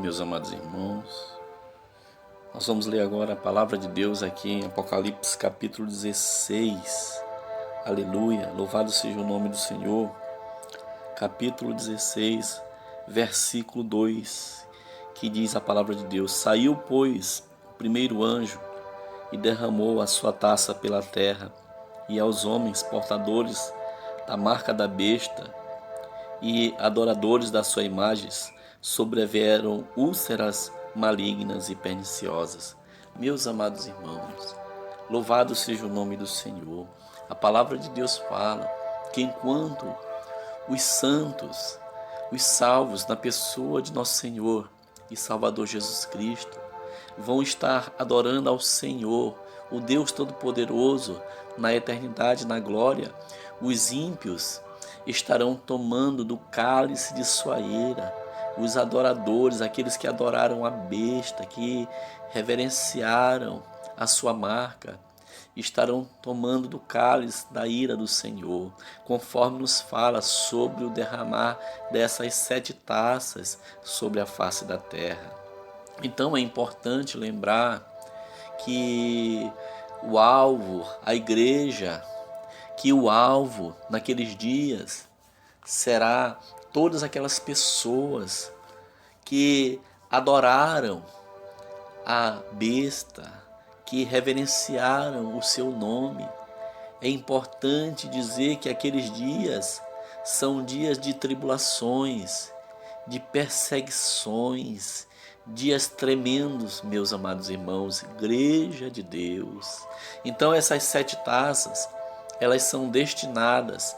meus amados irmãos. Nós vamos ler agora a palavra de Deus aqui em Apocalipse capítulo 16. Aleluia, louvado seja o nome do Senhor. Capítulo 16, versículo 2, que diz a palavra de Deus: Saiu, pois, o primeiro anjo e derramou a sua taça pela terra, e aos homens portadores da marca da besta e adoradores das suas imagens sobrevieram úlceras malignas e perniciosas. Meus amados irmãos, louvado seja o nome do Senhor. A palavra de Deus fala que enquanto os santos, os salvos na pessoa de nosso Senhor e Salvador Jesus Cristo, vão estar adorando ao Senhor, o Deus Todo-Poderoso, na eternidade, na glória, os ímpios estarão tomando do cálice de sua ira. Os adoradores, aqueles que adoraram a besta, que reverenciaram a sua marca, estarão tomando do cálice da ira do Senhor, conforme nos fala sobre o derramar dessas 7 taças sobre a face da terra. Então é importante lembrar que o alvo, a igreja, que o alvo naqueles dias será todas aquelas pessoas que adoraram a besta, que reverenciaram o seu nome. É importante dizer que aqueles dias são dias de tribulações, de perseguições, dias tremendos, meus amados irmãos, igreja de Deus. Então essas 7 taças, elas são destinadas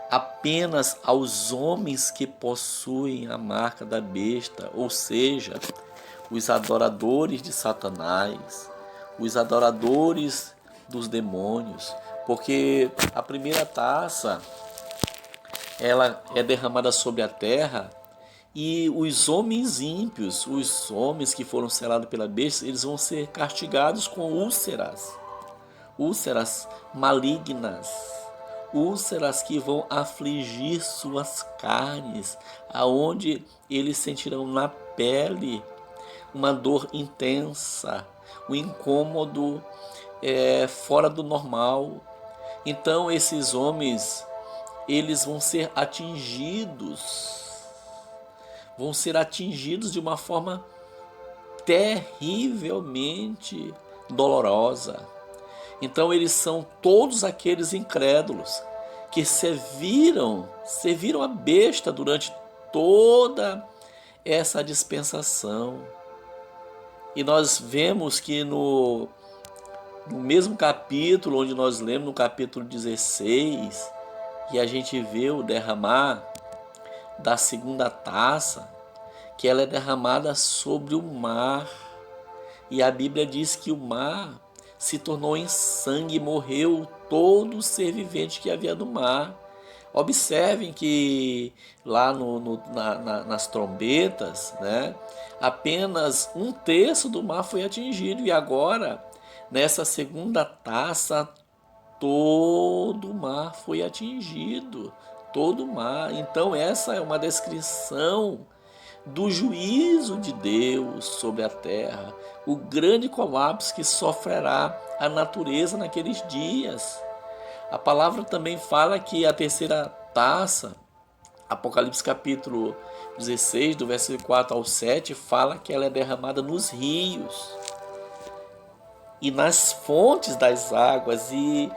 apenas aos homens que possuem a marca da besta, ou seja, os adoradores de Satanás, os adoradores dos demônios, porque a primeira taça, ela é derramada sobre a terra, e os homens ímpios, os homens que foram selados pela besta, eles vão ser castigados com úlceras malignas, úlceras que vão afligir suas carnes, aonde eles sentirão na pele uma dor intensa, um incômodo fora do normal. Então esses homens, eles vão ser atingidos de uma forma terrivelmente dolorosa. Então eles são todos aqueles incrédulos que serviram a besta durante toda essa dispensação. E nós vemos que no mesmo capítulo onde nós lemos, no capítulo 16, e a gente vê o derramar da segunda taça, que ela é derramada sobre o mar. E a Bíblia diz que o mar se tornou em sangue e morreu todo ser vivente que havia no mar. Observem que lá nas trombetas, né, apenas 1/3 do mar foi atingido, e agora, nessa segunda taça, todo o mar foi atingido, todo o mar. Então essa é uma descrição do juízo de Deus sobre a terra, o grande colapso que sofrerá a natureza naqueles dias. A palavra também fala que a terceira taça, Apocalipse capítulo 16, do versículo 4 ao 7, fala que ela é derramada nos rios e nas fontes das águas, e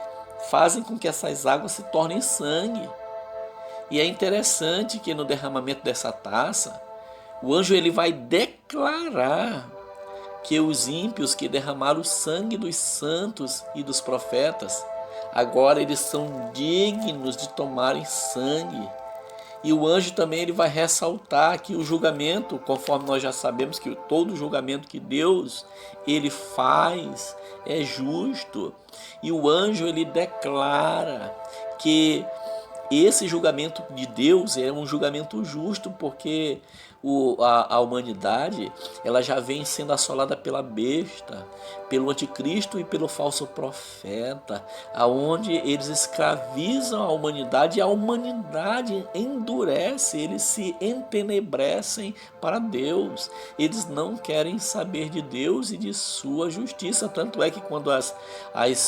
fazem com que essas águas se tornem sangue. E é interessante que no derramamento dessa taça, o anjo ele vai declarar que os ímpios que derramaram o sangue dos santos e dos profetas, agora eles são dignos de tomarem sangue. E o anjo também ele vai ressaltar que o julgamento, conforme nós já sabemos que todo julgamento que Deus ele faz é justo. E o anjo ele declara que esse julgamento de Deus é um julgamento justo, porque a humanidade ela já vem sendo assolada pela besta, pelo anticristo e pelo falso profeta, aonde eles escravizam a humanidade e a humanidade endurece, eles se entenebrecem para Deus. Eles não querem saber de Deus e de sua justiça, tanto é que quando as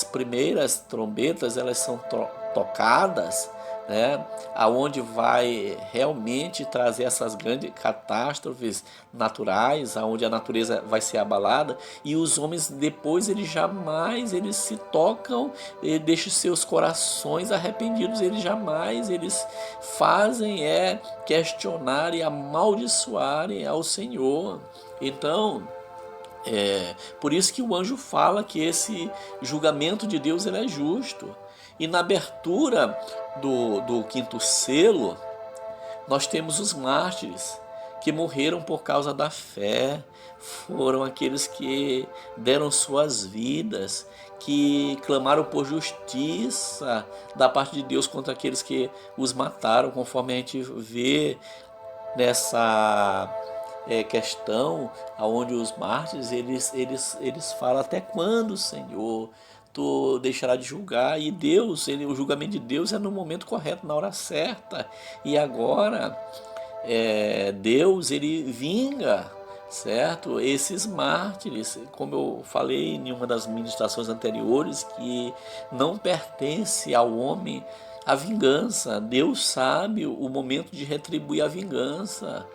primeiras trombetas elas são tocadas, né, aonde vai realmente trazer essas grandes catástrofes naturais, aonde a natureza vai ser abalada, e os homens depois eles se tocam e deixam seus corações arrependidos, eles fazem questionar e amaldiçoarem ao Senhor. Então, por isso que o anjo fala que esse julgamento de Deus ele é justo. E na abertura do quinto selo, nós temos os mártires que morreram por causa da fé, foram aqueles que deram suas vidas, que clamaram por justiça da parte de Deus contra aqueles que os mataram, conforme a gente vê nessa questão, onde os mártires eles falam: até quando, Senhor, tu deixará de julgar? E Deus, o julgamento de Deus é no momento correto, na hora certa. E agora Deus ele vinga, certo, esses mártires, como eu falei em uma das ministrações anteriores, que não pertence ao homem a vingança. Deus sabe o momento de retribuir a vingança.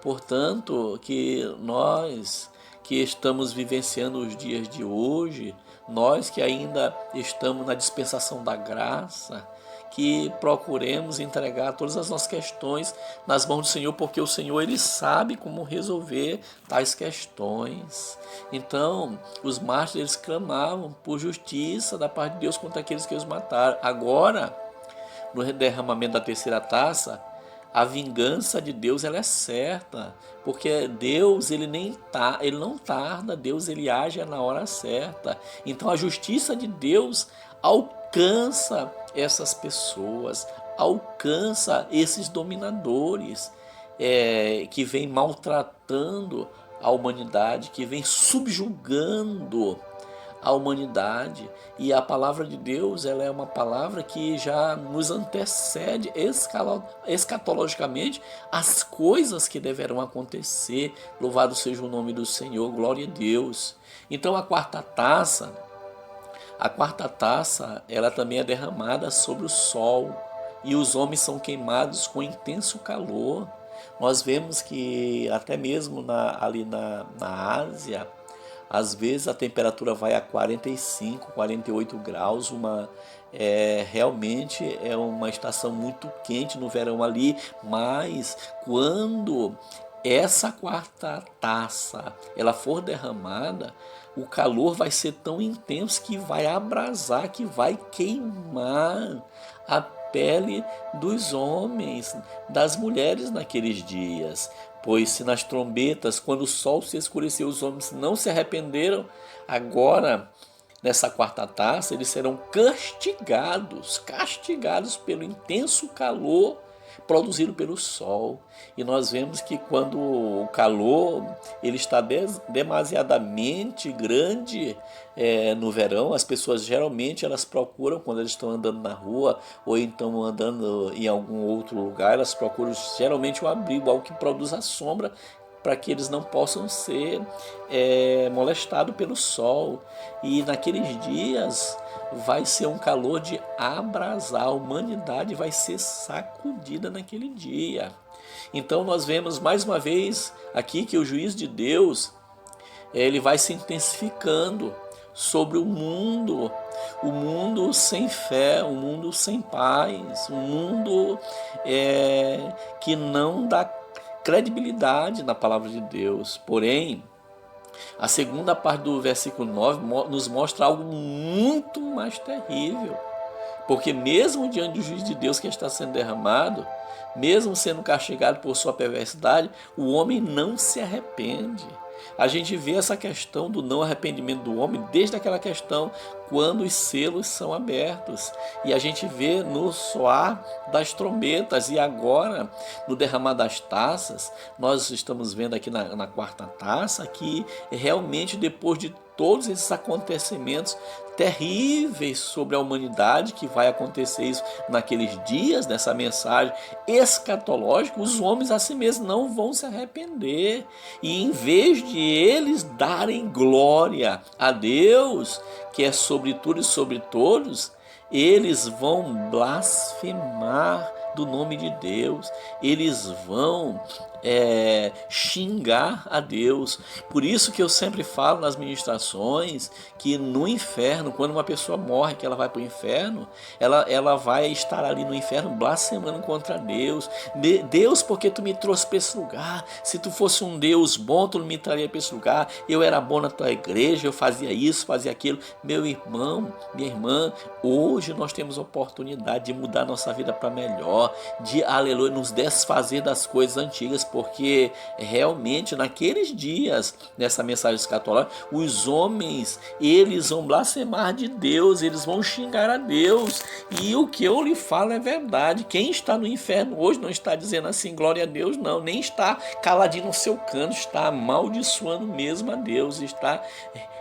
Portanto, que nós que estamos vivenciando os dias de hoje, nós que ainda estamos na dispensação da graça, que procuremos entregar todas as nossas questões nas mãos do Senhor, porque o Senhor ele sabe como resolver tais questões. Então, os mártires eles clamavam por justiça da parte de Deus contra aqueles que os mataram. Agora, no derramamento da terceira taça, a vingança de Deus ela é certa, porque Deus ele não tarda, Deus ele age na hora certa. Então a justiça de Deus alcança essas pessoas, alcança esses dominadores que vêm maltratando a humanidade, que vêm subjugando a humanidade. E a palavra de Deus ela é uma palavra que já nos antecede escatologicamente as coisas que deverão acontecer. Louvado seja o nome do Senhor, glória a Deus. Então a quarta taça ela também é derramada sobre o sol, e os homens são queimados com intenso calor. Nós vemos que até mesmo ali na Ásia, às vezes a temperatura vai a 45, 48 graus, realmente é uma estação muito quente no verão ali, mas quando essa quarta taça ela for derramada, o calor vai ser tão intenso que vai abrasar, que vai queimar a pele dos homens, das mulheres naqueles dias. Pois se nas trombetas, quando o sol se escureceu, os homens não se arrependeram, agora, nessa quarta taça, eles serão castigados pelo intenso calor produzido pelo sol. E nós vemos que quando o calor ele está demasiadamente grande no verão, as pessoas geralmente elas procuram, quando eles estão andando na rua ou então andando em algum outro lugar, elas procuram geralmente um abrigo, algo que produza a sombra, para que eles não possam ser molestados pelo sol. E naqueles dias vai ser um calor de abrasar, a humanidade vai ser sacudida naquele dia. Então nós vemos mais uma vez aqui que o juízo de Deus ele vai se intensificando sobre o mundo sem fé, o mundo sem paz, o mundo que não dá credibilidade na palavra de Deus. Porém, a segunda parte do versículo 9 nos mostra algo muito mais terrível, porque mesmo diante do juízo de Deus que está sendo derramado, mesmo sendo castigado por sua perversidade, o homem não se arrepende. A gente vê essa questão do não arrependimento do homem desde aquela questão quando os selos são abertos. E a gente vê no soar das trombetas e agora no derramar das taças. Nós estamos vendo aqui na quarta taça que realmente depois de todos esses acontecimentos terríveis sobre a humanidade, que vai acontecer isso naqueles dias, nessa mensagem escatológica, os homens a si mesmos não vão se arrepender. E em vez de eles darem glória a Deus, que é sobre tudo e sobre todos, eles vão blasfemar do nome de Deus, eles vão xingar a Deus. Por isso que eu sempre falo nas ministrações que no inferno, quando uma pessoa morre, que ela vai para o inferno, ela vai estar ali no inferno blasfemando contra Deus. Deus, porque tu me trouxe para esse lugar? Se tu fosse um Deus bom, tu não me traria para esse lugar. Eu era bom na tua igreja, eu fazia isso, fazia aquilo. Meu irmão, minha irmã, hoje nós temos a oportunidade de mudar nossa vida para melhor, de, aleluia, nos desfazer das coisas antigas, porque realmente naqueles dias, nessa mensagem escatológica, os homens, eles vão blasfemar de Deus, eles vão xingar a Deus, e o que eu lhe falo é verdade. Quem está no inferno hoje não está dizendo assim, glória a Deus, não, nem está caladinho no seu canto, está amaldiçoando mesmo a Deus, está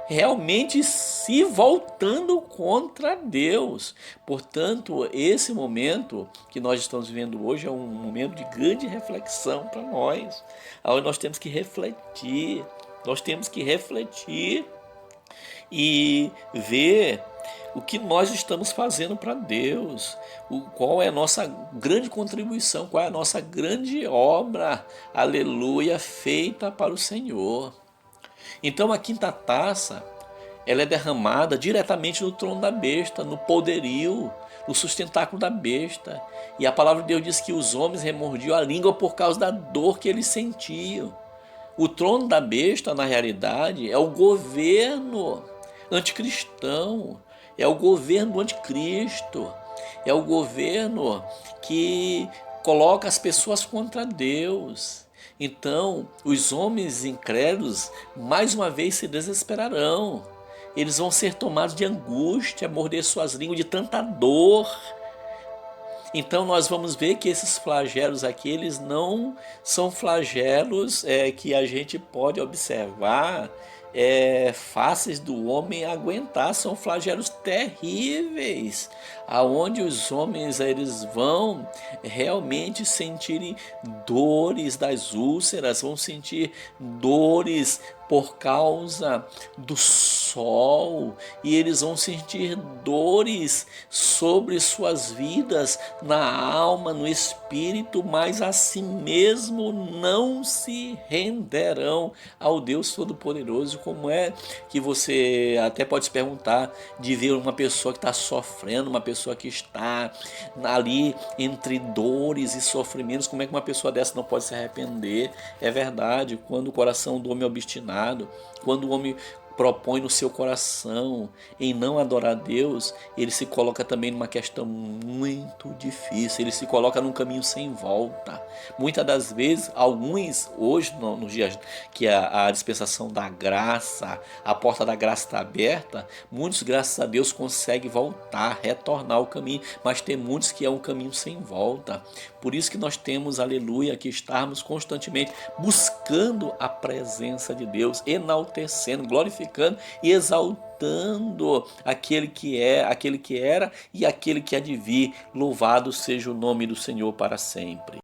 realmente se voltando contra Deus. Portanto, esse momento que nós estamos vivendo hoje é um momento de grande reflexão para nós, onde nós temos que refletir, e ver o que nós estamos fazendo para Deus, qual é a nossa grande contribuição, qual é a nossa grande obra, aleluia, feita para o Senhor. Então a quinta taça, ela é derramada diretamente no trono da besta, no poderio, no sustentáculo da besta. E a palavra de Deus diz que os homens remordiam a língua por causa da dor que eles sentiam. O trono da besta, na realidade, é o governo anticristão, é o governo do anticristo, é o governo que coloca as pessoas contra Deus. Então, os homens incrédulos, mais uma vez, se desesperarão. Eles vão ser tomados de angústia, morder suas línguas de tanta dor. Então nós vamos ver que esses flagelos aqui, eles não são flagelos que a gente pode observar fáceis do homem aguentar, são flagelos terríveis, aonde os homens eles vão realmente sentirem dores das úlceras, vão sentir dores por causa do sol, e eles vão sentir dores sobre suas vidas, na alma, no espírito, mas assim mesmo não se renderão ao Deus Todo-Poderoso. Como é que você até pode se perguntar de ver uma pessoa que está sofrendo, uma pessoa que está ali entre dores e sofrimentos, como é que uma pessoa dessa não pode se arrepender? É verdade, quando o coração do homem é obstinado, quando o homem propõe no seu coração em não adorar a Deus, ele se coloca também numa questão muito difícil, ele se coloca num caminho sem volta. Muitas das vezes, alguns hoje, nos dias que a dispensação da graça, a porta da graça está aberta, muitos, graças a Deus, conseguem voltar, retornar ao caminho, mas tem muitos que é um caminho sem volta. Por isso que nós temos, aleluia, que estarmos constantemente buscando a presença de Deus, enaltecendo, glorificando e exaltando aquele que é, aquele que era e aquele que há de vir. Louvado seja o nome do Senhor para sempre.